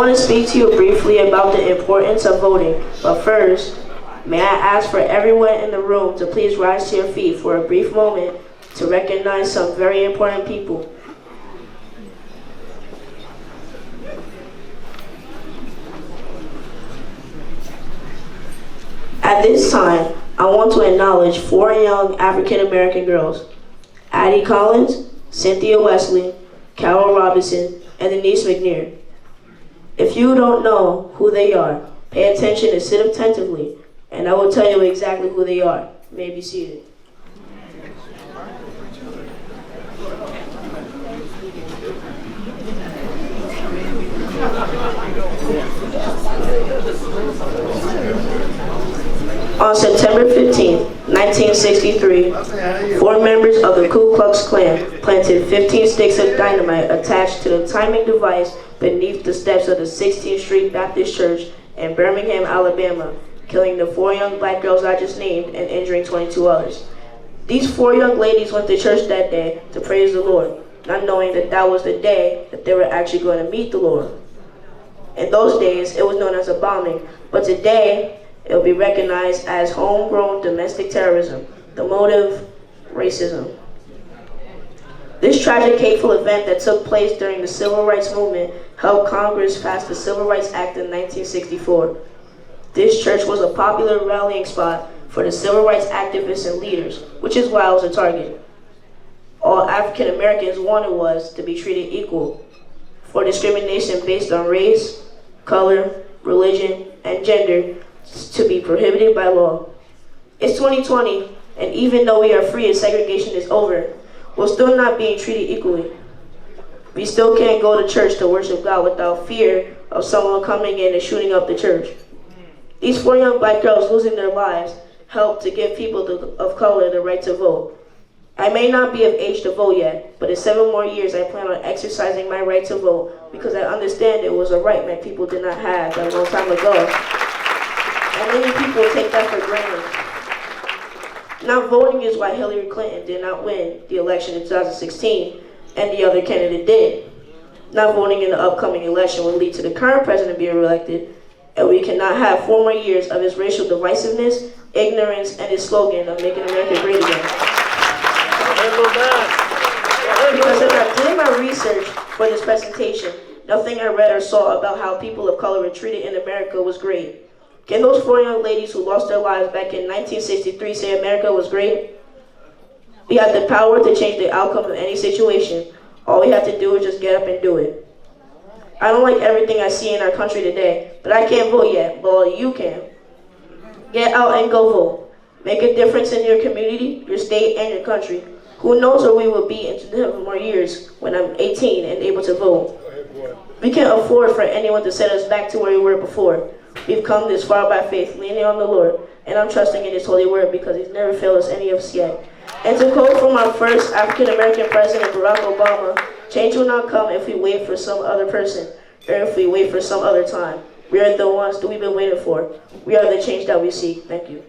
want to speak to you briefly about the importance of voting, but first, may I ask for everyone in the room to please rise to your feet for a brief moment to recognize some very important people. At this time, I want to acknowledge 4 young African American girls, Addie Collins, Cynthia Wesley, Carol Robinson, and Denise McNair. If you don't know who they are, pay attention and sit attentively, and I will tell you exactly who they are. You may be seated. On September 15, 1963, 4 members of the Ku Klux Klan planted 15 sticks of dynamite attached to the timing device beneath the steps of the 16th Street Baptist Church in Birmingham, Alabama, killing the 4 young black girls I just named and injuring 22 others. These 4 young ladies went to church that day to praise the Lord, not knowing that that was the day that they were actually going to meet the Lord. In those days, it was known as a bombing, but today, it will be recognized as homegrown domestic terrorism, the motive, racism. This tragic, hateful event that took place during the Civil Rights Movement helped Congress pass the Civil Rights Act in 1964. This church was a popular rallying spot for the civil rights activists and leaders, which is why I was a target. All African Americans wanted was to be treated equal, for discrimination based on race, color, religion, and gender to be prohibited by law. It's 2020, and even though we are free and segregation is over, we're still not being treated equally. We still can't go to church to worship God without fear of someone coming in and shooting up the church. These 4 young black girls losing their lives helped to give people of color the right to vote. I may not be of age to vote yet, but in 7 more years I plan on exercising my right to vote because I understand it was a right my people did not have a long time ago. And many people take that for granted. Not voting is why Hillary Clinton did not win the election in 2016 and the other candidate did. Not voting in the upcoming election will lead to the current president being reelected, and we cannot have 4 more years of his racial divisiveness, ignorance, and his slogan of making America great again. Because as I did my research for this presentation, nothing I read or saw about how people of color were treated in America was great. Can those 4 young ladies who lost their lives back in 1963 say America was great? We have the power to change the outcome of any situation. All we have to do is just get up and do it. I don't like everything I see in our country today, but I can't vote yet, but you can. Get out and go vote. Make a difference in your community, your state, and your country. Who knows where we will be in 7 more years when I'm 18 and able to vote. We can't afford for anyone to set us back to where we were before. We've come this far by faith, leaning on the Lord, and I'm trusting in His holy word because He's never failed us any of us yet. And to quote from our first African-American president, Barack Obama, change will not come if we wait for some other person, or if we wait for some other time. We are the ones that we've been waiting for. We are the change that we seek. Thank you.